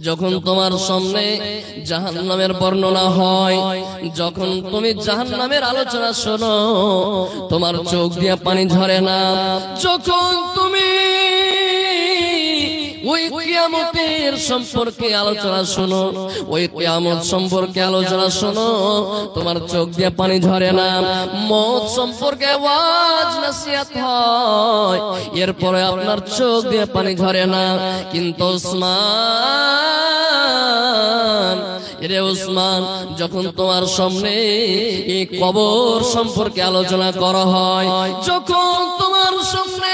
যখন তোমার সামনে জাহান্নামের বর্ণনা হয়, যখন তুমি জাহান্নামের আলোচনা শোনো তোমার চোখ দিয়ে পানি ঝরে না। যখন তুমি ওই কিয়ামতের সম্পর্কে আলোচনা শোনো, ওই কিয়ামত সম্পর্কে আলোচনা শোনো তোমার চোখ দিয়ে পানি ঝরে না। মওত সম্পর্কে ওয়াজ নসিহত হয়, এরপরে আপনার চোখ দিয়ে পানি ঝরে না। কিন্তু উসমান, রে উসমান, যখন তোমার সামনে এই কবর সম্পর্কে আলোচনা করা হয়, যখন তোমার সামনে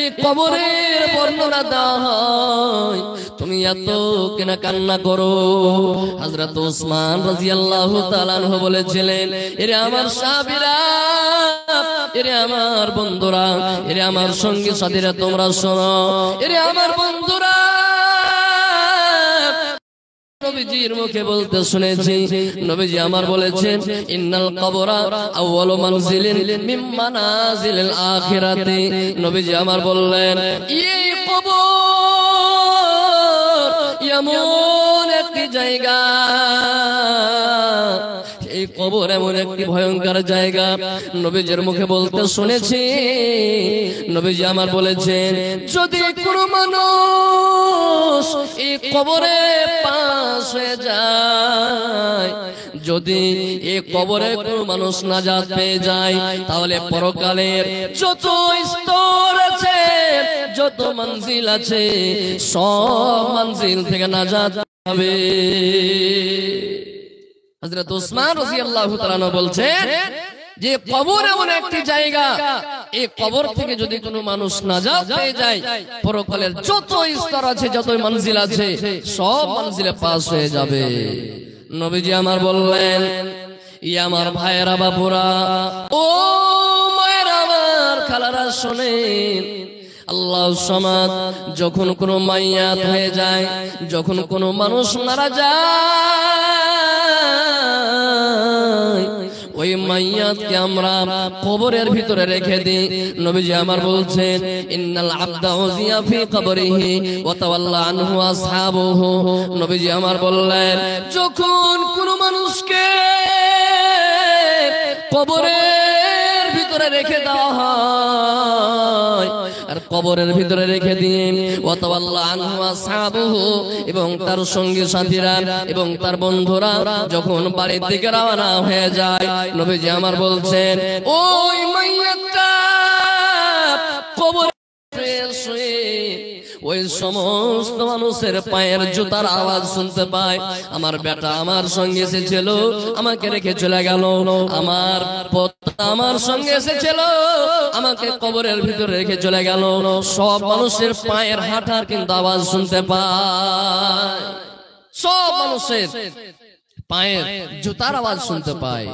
এই কবরের বর্ণনা দেওয়া হয়, তুমি এত কেন কান্না করো? হযরত উসমান রাদিয়াল্লাহু তাআলা আনহু বলেছিলেন, এরে আমার সাহাবীরা, এরে আমার বন্ধুরা, এরে আমার সঙ্গী সাথীরা, তোমরা শোনো, এরে আমার বন্ধুরা, নবীজির মুখে বলতে শুনেছি, নবীজি আমার বলেছেন, ইন্নাল কবরা আউয়ালু মানজিলিন মিন মানাজিলিল আখিরাতি। নবীজি আমার বললেন, এই কবর এমন একটি জায়গা, এই কবর এমন একটি ভয়ঙ্কর জায়গা। নবীজির মুখে বলতে শুনেছি, নবীজি আমার বলেছেন, যদি কোনো মানুষ এই কবরে পাশ হয়ে যায়, যদি এই কবরে কোনো মানুষ নাজাত পেয়ে যায়, তাহলে পরকালের যত স্তর আছে, যত মঞ্জিল আছে, সব মঞ্জিল থেকে নাজাত পাবে। হযরত উসমান রাদিয়াল্লাহু তাআলা বলছেন যে কবর এমন একটি জায়গা, এই কবর থেকে যদি কোনো মানুষ নাজাত পেয়ে যায়, পরকালের যত স্তর আছে, যত মঞ্জিল আছে, সব মঞ্জিলে পাস হয়ে যাবে। নবীজি আমার বললেন, ইয়া আমার ভাইয়েরা, বাপুরা, ও মায়েরা, আমার খালারা, শোনেন, আল্লাহ সামাদ, যখন কোনো মাইয়াত হয়ে যায়, যখন কোনো মানুষ মারা যায়, ওই মাইয়াতকে আমরা কবরের ভিতরে রেখে দিই। নবীজি আমার বলছেন, ইন্নাল আবদা উযিয়া ফি কবরিহি ওয়া তাওয়াল্লা আনহু আসহাবুহু। নবীজি আমার বললেন, যখন কোনো মানুষকে কবরের ভিতরে রেখে দেওয়া হয়, আর কবরের ভিতরে রেখে দিন, ওয়া তাওয়াল্লা আনহু আসহাবুহু, এবং তার সঙ্গী সাথীরা এবং তার বন্ধুরা যখন বাড়ির দিকে রওনা হয়ে যায়, নবীজি আমার বলছেন, ওই মাইয়াতটা কবরে শুয়ে ওই সমস্ত মানুষের পায়ের জুতার আওয়াজ শুনতে পায়। আমার বেটা আমার সঙ্গে এসেছিল, আমাকে রেখে চলে গেল, আমার পোতা আমার সঙ্গে এসেছিল, আমাকে কবরের ভিতরে রেখে চলে গেল। সব মানুষের পায়ের হাঁটার কিন্তু আওয়াজ শুনতে পায়, সব মানুষের পায়ের জুতার আওয়াজ শুনতে পায়।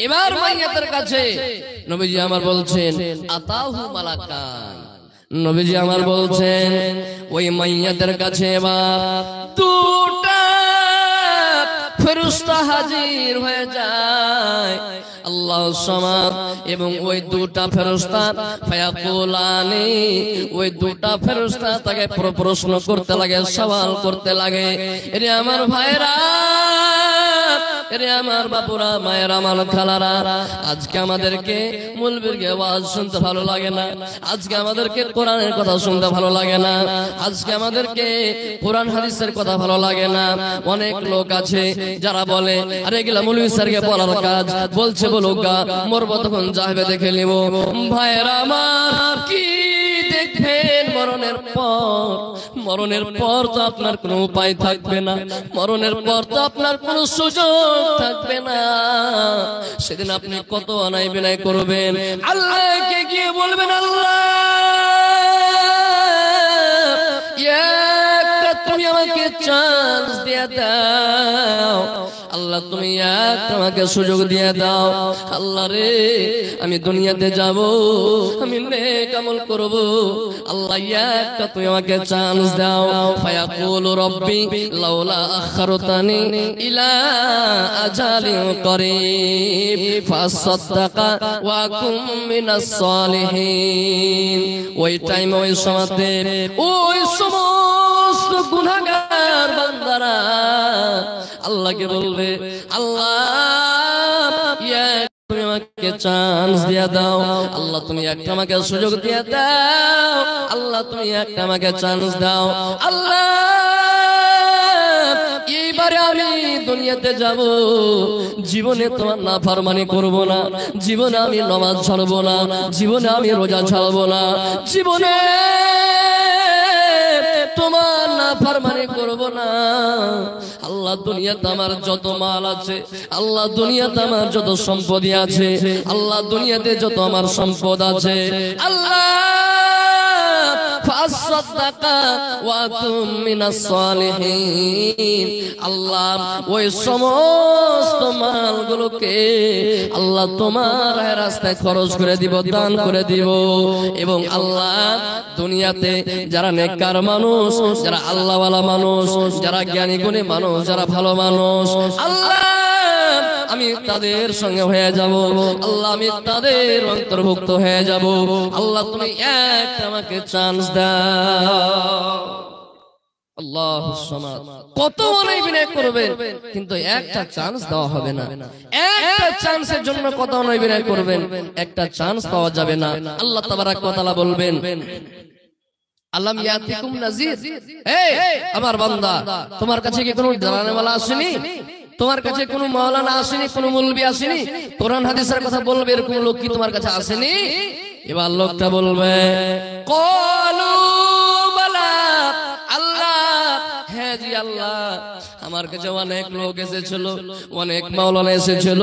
এবার মাইয়াতের কাছে নবীজি আমার বলছেন, আতাহু মালাকান। নবীজি আমার বলছেন, ওই মাইয়াতের কাছে এবার দুটা ফেরেশতা হাজির হয়ে যায়, আল্লাহ সামাদ, এবং ওই দুটা ফেরেশতা ফায়াকুলানি, ওই দুটা ফেরেশতা তাকে প্রশ্ন করতে লাগে, সওয়াল করতে লাগে, এরে আমার ভাইরা, এরে আমার বাপুরা, মায়ের, আমার খালারা, আজকে আমাদেরকে মুলবির আওয়াজ শুনতে ভালো লাগে না, আজকে আমাদেরকে কোরআনের কথা শুনতে ভালো লাগে না, আজকে আমাদেরকে কোরআন হাদিসের কথা ভালো লাগে না। অনেক লোক আছে যারা বলে, আরে এগুলা মৌলভী স্যারকে বলার কাজ, বলছে বলুক গা, মরবো তখন যাবে দেখে নিব। ভাইয়েরা আমার, কি দেখবেন মরণের পর? মরণের পর তো আপনার কোনো উপায় থাকবে না, মরণের পর তো আপনার কোনো সুযোগ থাকবে না। সেদিন আপনি কত অনাই বিনাই করবেন, আল্লাহকে গিয়ে বলবেন, আল্লাহ একটা তুমি আমাকে চান্স দিয়ে দাও, আল্লাহ তুমি একটা আমাকে সুযোগ দিয়ে দাও, আল্লাহ রে আমি দুনিয়াতে যাব, আমি নেক আমল করব, আল্লাহ একটা তুমি আমাকে চান্স দাও। ফায়াকুলু রব্বি লাউলা আখারতানি ইলা আজালিন করিব ফাসাদদাকা ওয়া কুম মিনাস সালিহিন। ওই টাইমে, ওই সময়তে, ওই সমস্ত গুনাহগার বান্দারা আল্লাহকে বলবে, আল্লাহ তুমি আমাকে চান্স দিয়ে দাও, আল্লাহ তুমি একটা আমাকে সুযোগ দিয়ে দাও, আল্লাহ তুমি একটা আমাকে চান্স দাও, আল্লাহ এইবারে আমি দুনিয়াতে যাব, জীবনে তোমার নাফরমানি করব না, জীবনে আমি নামাজ ছাড়বো না, জীবনে আমি রোজা ছাড়বো না, জীবনে তোমার নাফরমানি করব না। আল্লাহ দুনিয়াতে আমার যত মাল আছে, আল্লাহ দুনিয়াতে আমার যত সম্পত্তি আছে, আল্লাহ দুনিয়াতে যত আমার সম্পদ আছে, আল্লাহ ফাসাদাকা ওয়া কুম মিনাস সালিহিন, আল্লাহ ওই সমস্ত মালগুলোকে আল্লাহ তোমার রাস্তায় খরচ করে দিব, দান করে দিব। এবং আল্লাহ দুনিয়াতে যারা নেককার মানুষ, যারা আল্লাহওয়ালা মানুষ, যারা জ্ঞানী গুণী মানুষ, যারা ভালো মানুষ, আল্লাহ আমি তাদের সঙ্গে হয়ে যাব, আল্লাহ আমি তাদের অন্তর্ভুক্ত হয়ে যাব। আল্লাহ তুমি একটা আমাকে চান্স দাও। আল্লাহু সামাদ। কত অনেক বিনয় করবেন, কিন্তু একটা চান্স দেওয়া হবে না। একটা চান্সের জন্য কত অনেক বিনয় করবেন, একটা চান্স পাওয়া যাবে না। আল্লাহ তাবারাক ওয়া তাআলা বলবেন, আলাম ইয়াতিকুম নাযীর, এই আমার বান্দা, তোমার কাছে কি কোনো জানানেওয়ালা আসেনি? তোমার কাছে কোনো মাওলানা আসেনি? কোনো মুলবি আসেনি? কোরআন হাদিসের কথা বলবে এরকম লোক কি তোমার কাছে আসেনি? এবার লোকটা বলবে, ক্বালু বালা, আল্লাহ হ্যাঁ জি আল্লাহ, আমার কাছে অনেক লোক এসেছিল, অনেক মাওলানা এসেছিল,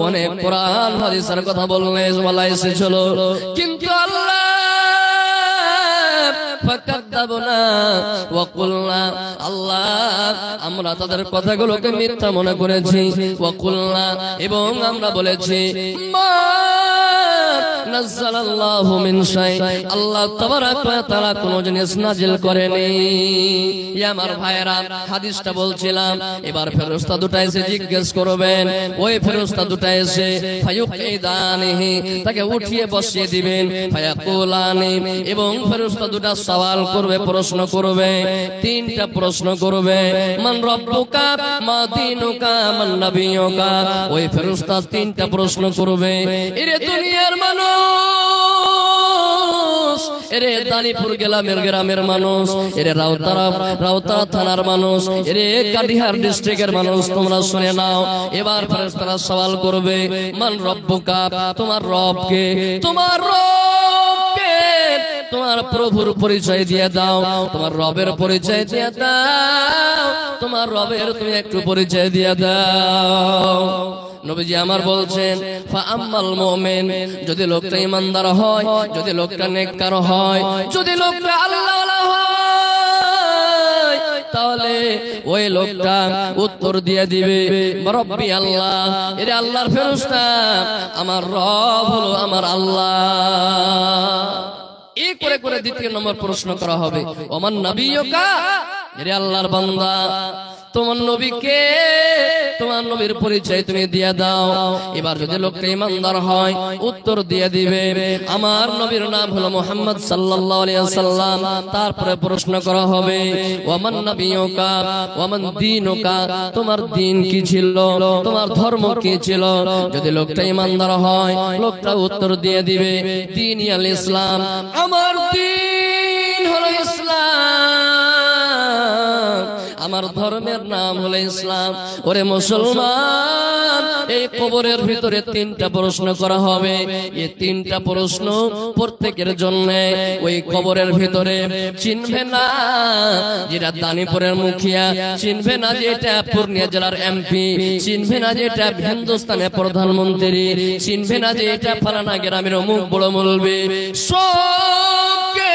অনেক কোরআন হাদিসের কথা বললে এসেছিল, কিন্তু আল্লাহ ফাকাদ্দাবনা ওয়া কুলনা, আল্লাহ আমরা তাদের কথাগুলোকে মিথ্যা মনে করেছি, ওয়া কুলনা এবং আমরা বলেছি মা নাযালাল্লাহু মিন শাই, আল্লাহ তাবারাক ওয়া তাআলা কোন জিনিস নাজিল করেনি। ইয়া আমার ভাইরা, হাদিসটা বলছিলাম, এবার ফেরেশতা দুটো এসে জিজ্ঞেস করবেন, ওই ফেরেশতা দুটো এসে ফায়ুকিদানিহি, তাকে উঠিয়ে বসিয়ে দিবেন, ফায়াকুলানি, এবং ফেরেশতা দুটো সওয়াল করবে, প্রশ্ন করবে, তিনটা প্রশ্ন করবে, মান রব্বুকা, মা দীনুকা, মান নবিয়ুকা। ওই ফেরেশতা তিনটা প্রশ্ন করবে, এরে দুনিয়ার মানুষ, এরে দানিপুর গ্রামের মানুষ, এরে রাউতারা থানার মানুষ, এরে কাটিহার ডিস্ট্রিক্টের মানুষ, তোমরা শুনে নাও। এবার ফেরেশতারা সওয়াল করবে, মান রব্বুকা, তোমার রব কে? তোমার রব কে? তোমার প্রভুর পরিচয় দিয়ে দাও, তোমার রবের পরিচয় দিয়ে দাও, তোমার রবের তুমি একটু পরিচয় দিয়ে দাও। নবীজি আমার বলছেন, ফাআম্মাল মুমিন, যদি লোকটা ঈমানদার হয়, যদি লোকটা নেককার হয়, যদি লোকটা আল্লাহওয়ালা হয়, তাহলে ওই লোকটা উত্তর দিয়ে দিবে, রব্বি আল্লাহ, এর আল্লাহর ফেরেশতা, আমার রব হলো আমার আল্লাহ। এই করে করে দ্বিতীয় নম্বর প্রশ্ন করা হবে, ওমান নবিয়ুকা, এর আল্লাহর বান্দা, তোমার নবীকে, তোমার নবীর পরিচয় তুমি দিয়ে দাও। এবার যদি লোকটা ঈমানদার হয়, উত্তর দিয়ে দিবে, আমার নবীর নাম হলো মুহাম্মদ সাল্লাল্লাহু আলাইহি ওয়াসাল্লাম। তারপরে প্রশ্ন করা হবে, ওয়ামান নবিয়ুকা, ওয়ামান দীনুকা, তোমার দ্বীন কি ছিল, তোমার ধর্ম কি ছিল। যদি লোকটা ঈমানদার হয়, লোকটা উত্তর দিয়ে দিবে, দীনি আল ইসলাম, আমার দ্বীন হলো ইসলাম, আমার ধর্মের নাম হলো ইসলাম। ওরে মুসলমান, এই কবরের ভিতরে তিনটা প্রশ্ন করা হবে। এই তিনটা প্রশ্ন প্রত্যেকের জন্য ওই কবরের ভিতরে চিনবে না যেটা দানিপুরের মুখিয়া, চিনবে না যে এটা পূর্ণিয়া জেলার এমপি, চিনবে না যে এটা হিন্দুস্তানের প্রধানমন্ত্রী, চিনবে না যে এটা ফালানা গ্রামের অমুক বড় মুলবি। সবকে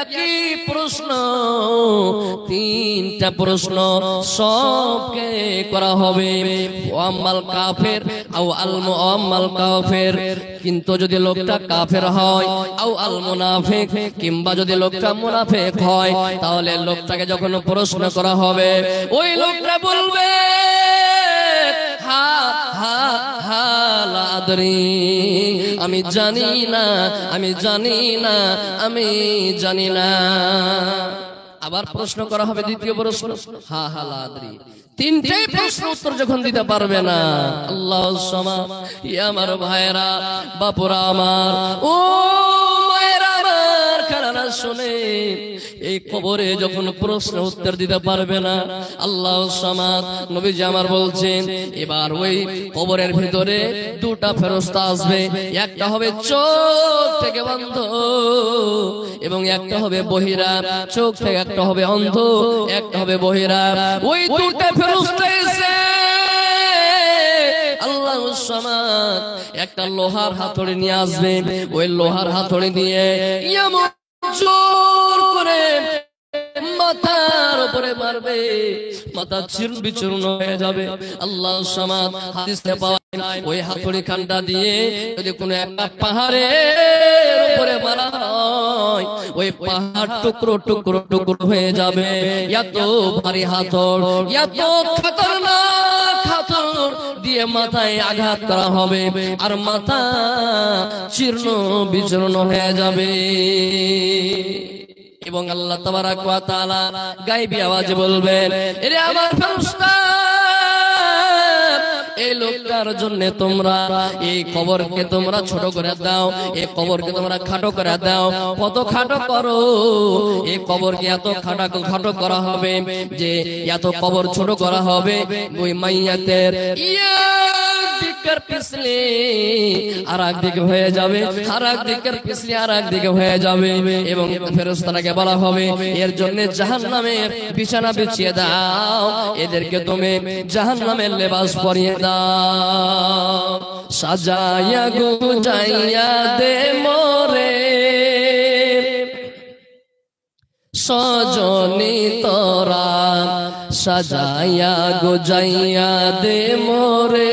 একই প্রশ্ন, তিনটা প্রশ্ন সবকে করা হবে। ওয়াম্মাল কাফের আও আল মুআম্মাল কাফের, কিন্তু যদি লোকটা কাফের হয়, আও আল মুনাফিক, কিংবা যদি লোকটা মুনাফিক হয়, তাহলে লোকটাকে যখন প্রশ্ন করা হবে, ওই লোকটা বলবে হা হা হা লা আদরি, আমি জানি না, আমি জানি না, আমি জানি না। আবার প্রশ্ন করা হবে দ্বিতীয় প্রশ্ন, হা হা লা আদরি। তিনটেই প্রশ্ন উত্তর যখন দিতে পারবে না, আল্লাহুস সামাদ। ইয়া আমার ভাইরা, বাপুরা আমার, ও মায়েরা আমার, কারণ শুনে এই কবরে যখন প্রশ্ন উত্তর দিতে পারবে না, আল্লাহুস সামাদ নবীজি আমার বলছেন, এবার ওই কবরের ভিতরে দুটা ফেরেশতা আসবে। একটা হবে চোখ থেকে বন্ধ এবং একটা হবে বহিরা। চোখ থেকে একটা হবে অন্ধ, একটা হবে বহিরা। ওই দুটা ফেরেশতা এসে আল্লাহুস সামাদ একটা লোহার হাতুড়ি নিয়ে আসবে। ওই লোহার হাতুড়ি দিয়ে এমন জোর করে মাথার উপরে মারবে, মাথা বিচূর্ণ হয়ে যাবে। আল্লাহুস সামাদ হাদিসে পাওয়া যায়, ওই হাতুড়ি খানটা দিয়ে যদি কোনো একটা পাহাড়ের উপরে মারা হয়, ওই পাহাড় টুকরো টুকরো টুকরো হয়ে যাবে। এত ভারী হাতুড়, এত খতরনাক হাতুড় দিয়ে মাথায় আঘাত করা হবে, আর মাথা চূর্ণ বিচূর্ণ হয়ে যাবে। এবং আল্লাহ তাবারাক ওয়া তাআলা গায়বী আওয়াজে বলবেন, এরে আমার ফেরেশতা, এই লোকটার জন্য তোমরা এই কবরকে তোমরা ছোট করে দাও, এই কবরকে তোমরা খাটো করে দাও। কত খাটো করো, এই কবরকে এত খাটো করা হবে যে এত কবর ছোট করা হবে, ওই মাইয়াতের দিকের পিছলে আর এক দিকে হয়ে যাবে, আর এক দিকের পিছলে আর এক দিকে হয়ে যাবে। এবং ফেরেশতাকে বলা হবে, এর জন্য জাহান্নামের বিছানা বিছিয়ে দাও, এদেরকে তুমি জাহান্নামের লেবাস পরিয়ে দাও। সাজাইয়া গুজাইয়া দে মোরে সজনী তোরা, সাজাইয়া গুজাইয়া দে মোরে।